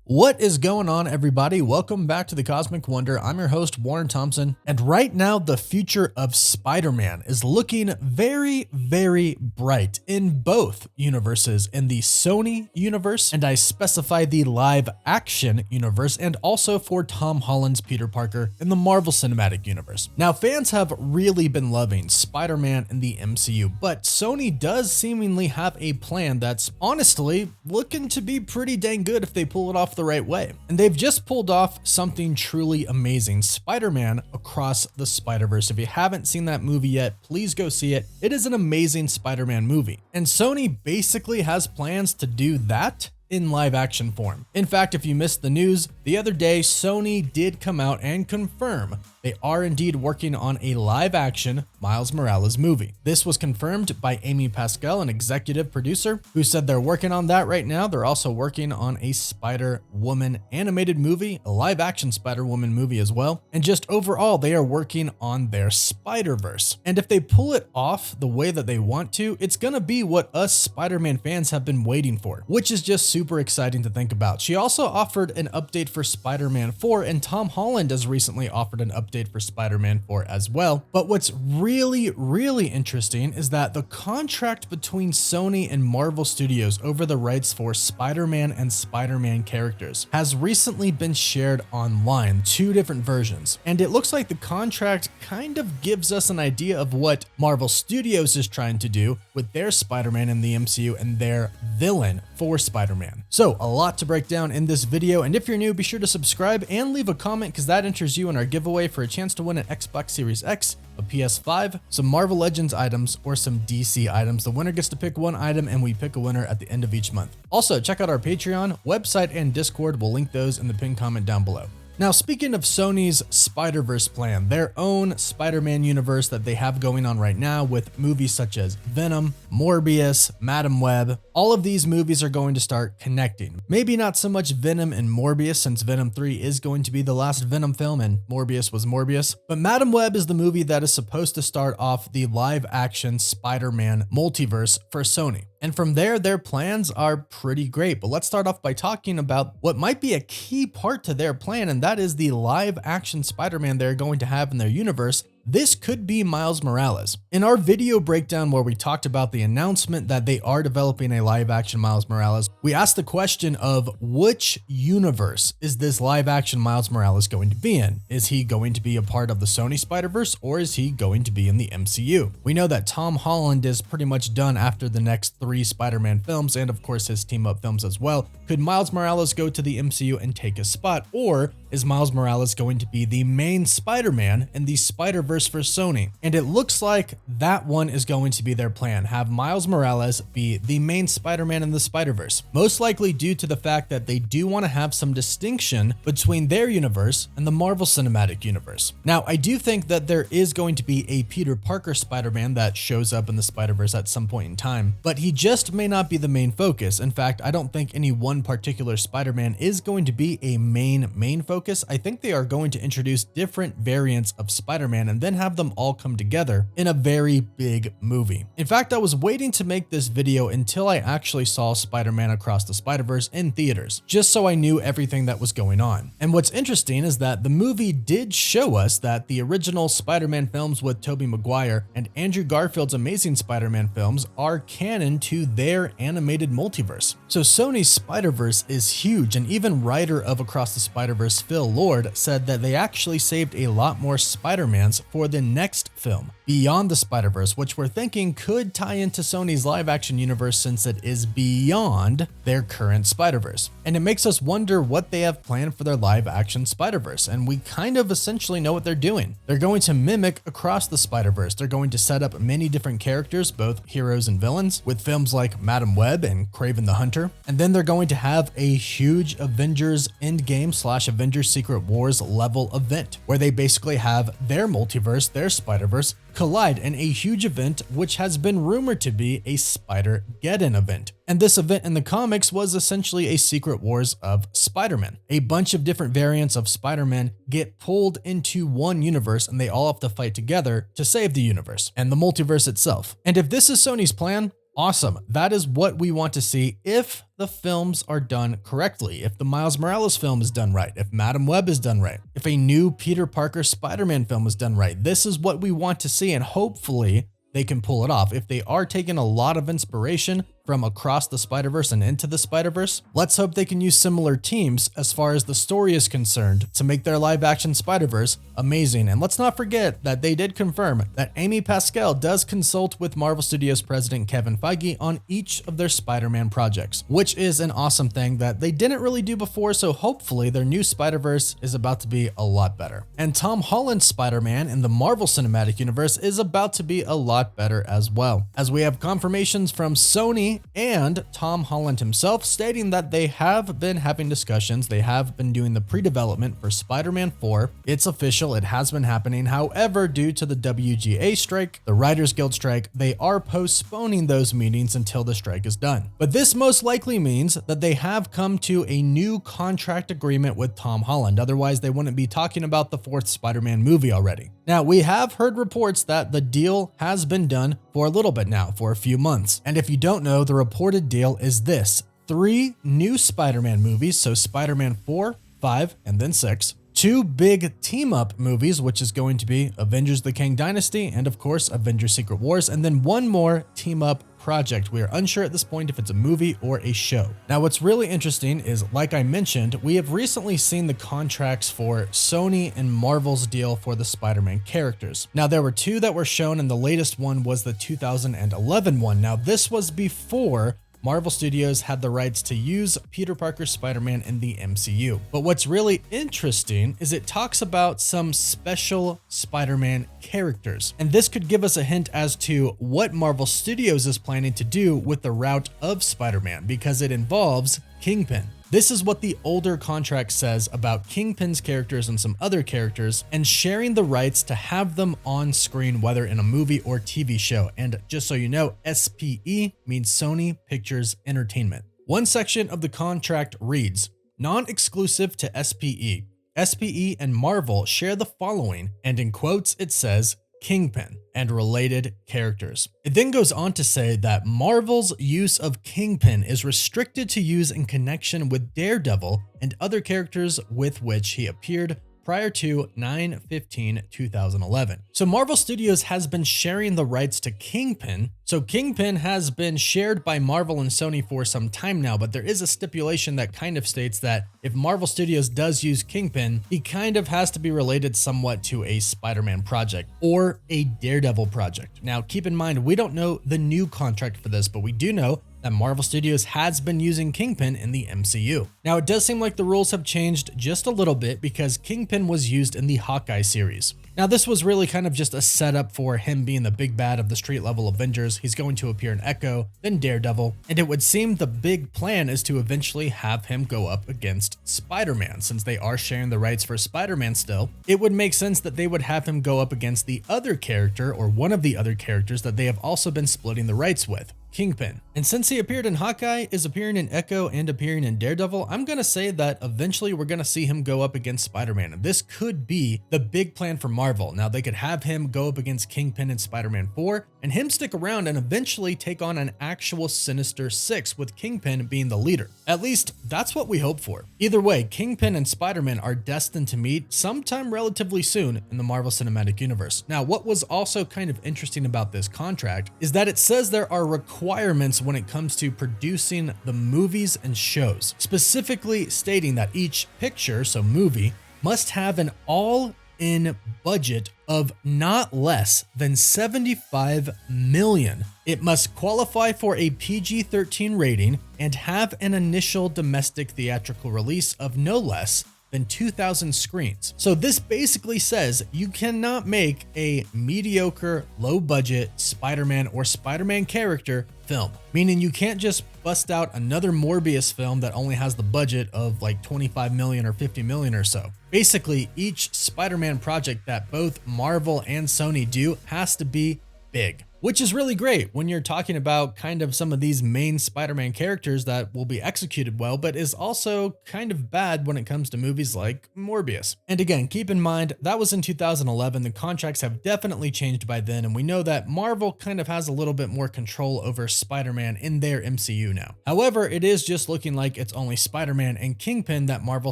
What is going on, everybody? Welcome back to the Cosmic Wonder. I'm your host, Warren Thompson, and right now the future of Spider-Man is looking very, very bright in both universes, in the Sony universe, and I specify the live action universe, and also for Tom Holland's Peter Parker in the Marvel Cinematic Universe. Now, fans have really been loving Spider-Man in the MCU, but Sony does seemingly have a plan that's honestly looking to be pretty dang good if they pull it off the right way. And they've just pulled off something truly amazing, Spider-Man Across the Spider-Verse. If you haven't seen that movie yet, please go see it. It is an amazing Spider-Man movie. And Sony basically has plans to do that in live action form. In fact, if you missed the news, the other day, Sony did come out and confirm they are indeed working on a live action Miles Morales movie. This was confirmed by Amy Pascal, an executive producer, who said they're working on that right now. They're also working on a Spider-Woman animated movie, a live action Spider-Woman movie as well. And just overall, they are working on their Spider-Verse. And if they pull it off the way that they want to, it's gonna be what us Spider-Man fans have been waiting for, which is just super exciting to think about. She also offered an update for Spider-Man 4, and Tom Holland has recently offered an update for Spider-Man 4 as well. But what's really interesting is that the contract between Sony and Marvel Studios over the rights for Spider-Man and Spider-Man characters has recently been shared online, 2 different versions. And it looks like the contract kind of gives us an idea of what Marvel Studios is trying to do with their Spider-Man in the MCU and their villain for Spider-Man. So a lot to break down in this video, and if you're new, be sure to subscribe and leave a comment because that enters you in our giveaway for a chance to win an Xbox Series X, a PS5, some Marvel Legends items, or some DC items. The winner gets to pick one item and we pick a winner at the end of each month. Also, check out our Patreon, website, and Discord. We'll link those in the pinned comment down below. Now, speaking of Sony's Spider-Verse plan, their own Spider-Man universe that they have going on right now with movies such as Venom, Morbius, Madam Web, all of these movies are going to start connecting. Maybe not so much Venom and Morbius, since Venom 3 is going to be the last Venom film and Morbius was Morbius, but Madam Web is the movie that is supposed to start off the live-action Spider-Man multiverse for Sony. And from there, their plans are pretty great. But let's start off by talking about what might be a key part to their plan, and that is the live action Spider-Man they're going to have in their universe. This could be Miles Morales. In our video breakdown where we talked about the announcement that they are developing a live action Miles Morales, we asked the question of which universe is this live action Miles Morales going to be in? Is he going to be a part of the Sony Spider-Verse, or is he going to be in the MCU? We know that Tom Holland is pretty much done after the next 3 Spider-Man films, and of course his team-up films as well. Could Miles Morales go to the MCU and take his spot, or is Miles Morales going to be the main Spider-Man in the Spider-Verse for Sony? And it looks like that one is going to be their plan, have Miles Morales be the main Spider-Man in the Spider-Verse, most likely due to the fact that they do want to have some distinction between their universe and the Marvel Cinematic Universe. Now, I do think that there is going to be a Peter Parker Spider-Man that shows up in the Spider-Verse at some point in time, but he just may not be the main focus. In fact, I don't think any one particular Spider-Man is going to be a main focus. I think they are going to introduce different variants of Spider-Man and then have them all come together in a very big movie. In fact, I was waiting to make this video until I actually saw Spider-Man Across the Spider-Verse in theaters, just so I knew everything that was going on. And what's interesting is that the movie did show us that the original Spider-Man films with Tobey Maguire and Andrew Garfield's Amazing Spider-Man films are canon to their animated multiverse. So Sony's Spider-Verse is huge, and even writer of Across the Spider-Verse, Phil Lord, said that they actually saved a lot more Spider-Mans for the next film, Beyond the Spider-Verse, which we're thinking could tie into Sony's live-action universe since it is beyond their current Spider-Verse. And it makes us wonder what they have planned for their live-action Spider-Verse, and we kind of essentially know what they're doing. They're going to mimic Across the Spider-Verse. They're going to set up many different characters, both heroes and villains, with films like Madam Web and Kraven the Hunter, and then they're going to have a huge Avengers Endgame / Avengers Secret Wars level event, where they basically have their multiverse, their Spider-Verse, collide in a huge event which has been rumored to be a Spider-Geddon event. And this event in the comics was essentially a Secret Wars of Spider-Man. A bunch of different variants of Spider-Man get pulled into one universe and they all have to fight together to save the universe and the multiverse itself. And if this is Sony's plan, awesome. That is what we want to see if the films are done correctly, if the Miles Morales film is done right, if Madam Web is done right, if a new Peter Parker Spider-Man film is done right. This is what we want to see, and hopefully they can pull it off. If they are taking a lot of inspiration from Across the Spider-Verse and Into the Spider-Verse, let's hope they can use similar teams as far as the story is concerned to make their live-action Spider-Verse amazing. And let's not forget that they did confirm that Amy Pascal does consult with Marvel Studios president Kevin Feige on each of their Spider-Man projects, which is an awesome thing that they didn't really do before, so hopefully their new Spider-Verse is about to be a lot better. And Tom Holland's Spider-Man in the Marvel Cinematic Universe is about to be a lot better as well, as we have confirmations from Sony and Tom Holland himself stating that they have been having discussions. They have been doing the pre-development for Spider-Man 4. It's official, it has been happening. However, due to the WGA strike, the Writers Guild strike, they are postponing those meetings until the strike is done. But this most likely means that they have come to a new contract agreement with Tom Holland. Otherwise, they wouldn't be talking about the fourth Spider-Man movie already. Now, we have heard reports that the deal has been done for a little bit now, for a few months. And if you don't know, the reported deal is this: 3 new Spider-Man movies, so Spider-Man 4, 5, and then 6. 2 big team-up movies, which is going to be Avengers the Kang Dynasty and, of course, Avengers Secret Wars, and then 1 more team-up project. We are unsure at this point if it's a movie or a show. Now, what's really interesting is, like I mentioned, we have recently seen the contracts for Sony and Marvel's deal for the Spider-Man characters. Now, there were 2 that were shown, and the latest one was the 2011 one. Now, this was before Marvel Studios had the rights to use Peter Parker's Spider-Man in the MCU. But what's really interesting is it talks about some special Spider-Man characters. And this could give us a hint as to what Marvel Studios is planning to do with the route of Spider-Man, because it involves Kingpin. This is what the older contract says about Kingpin's characters and some other characters, and sharing the rights to have them on screen, whether in a movie or TV show. And just so you know, SPE means Sony Pictures Entertainment. One section of the contract reads, non-exclusive to SPE. SPE and Marvel share the following, and in quotes it says, Kingpin and related characters. It then goes on to say that Marvel's use of Kingpin is restricted to use in connection with Daredevil and other characters with which he appeared prior to 9/15/2011. So Marvel Studios has been sharing the rights to Kingpin. So Kingpin has been shared by Marvel and Sony for some time now, but there is a stipulation that kind of states that if Marvel Studios does use Kingpin, he kind of has to be related somewhat to a Spider-Man project or a Daredevil project. Now, keep in mind, we don't know the new contract for this, but we do know that Marvel Studios has been using Kingpin in the MCU. Now, it does seem like the rules have changed just a little bit because Kingpin was used in the Hawkeye series. Now, this was really kind of just a setup for him being the big bad of the street level Avengers. He's going to appear in Echo, then Daredevil, and it would seem the big plan is to eventually have him go up against Spider-Man. Since they are sharing the rights for Spider-Man still, it would make sense that they would have him go up against the other character or one of the other characters that they have also been splitting the rights with, Kingpin. And since he appeared in Hawkeye, is appearing in Echo, and appearing in Daredevil, I'm going to say that eventually we're going to see him go up against Spider-Man. And this could be the big plan for Marvel. Now, they could have him go up against Kingpin in Spider-Man 4, and him stick around and eventually take on an actual Sinister Six with Kingpin being the leader. At least, that's what we hope for. Either way, Kingpin and Spider-Man are destined to meet sometime relatively soon in the Marvel Cinematic Universe. Now, what was also kind of interesting about this contract is that it says there are requirements when it comes to producing the movies and shows, specifically stating that each picture, so movie, must have an all-in budget of not less than $75 million. It must qualify for a PG-13 rating and have an initial domestic theatrical release of no less than 2,000 screens. So this basically says you cannot make a mediocre, low-budget Spider-Man or Spider-Man character film, meaning you can't just bust out another Morbius film that only has the budget of like 25 million or 50 million or so. Basically, each Spider-Man project that both Marvel and Sony do has to be big, which is really great when you're talking about kind of some of these main Spider-Man characters that will be executed well, but is also kind of bad when it comes to movies like Morbius. And again, keep in mind that was in 2011. The contracts have definitely changed by then, and we know that Marvel kind of has a little bit more control over Spider-Man in their MCU now. However, it is just looking like it's only Spider-Man and Kingpin that Marvel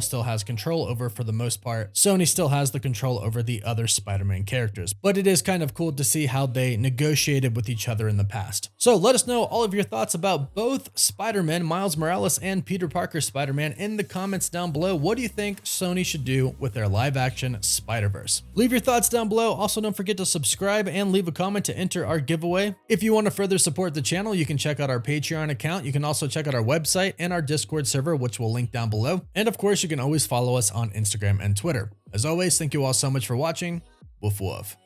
still has control over for the most part. Sony still has the control over the other Spider-Man characters, but it is kind of cool to see how they negotiated with each other in the past. So let us know all of your thoughts about both Spider-Man, Miles Morales and Peter Parker Spider-Man in the comments down below. What do you think Sony should do with their live action Spider-Verse? Leave your thoughts down below. Also, don't forget to subscribe and leave a comment to enter our giveaway. If you want to further support the channel, you can check out our Patreon account. You can also check out our website and our Discord server, which we'll link down below. And of course, you can always follow us on Instagram and Twitter. As always, thank you all so much for watching. Woof woof.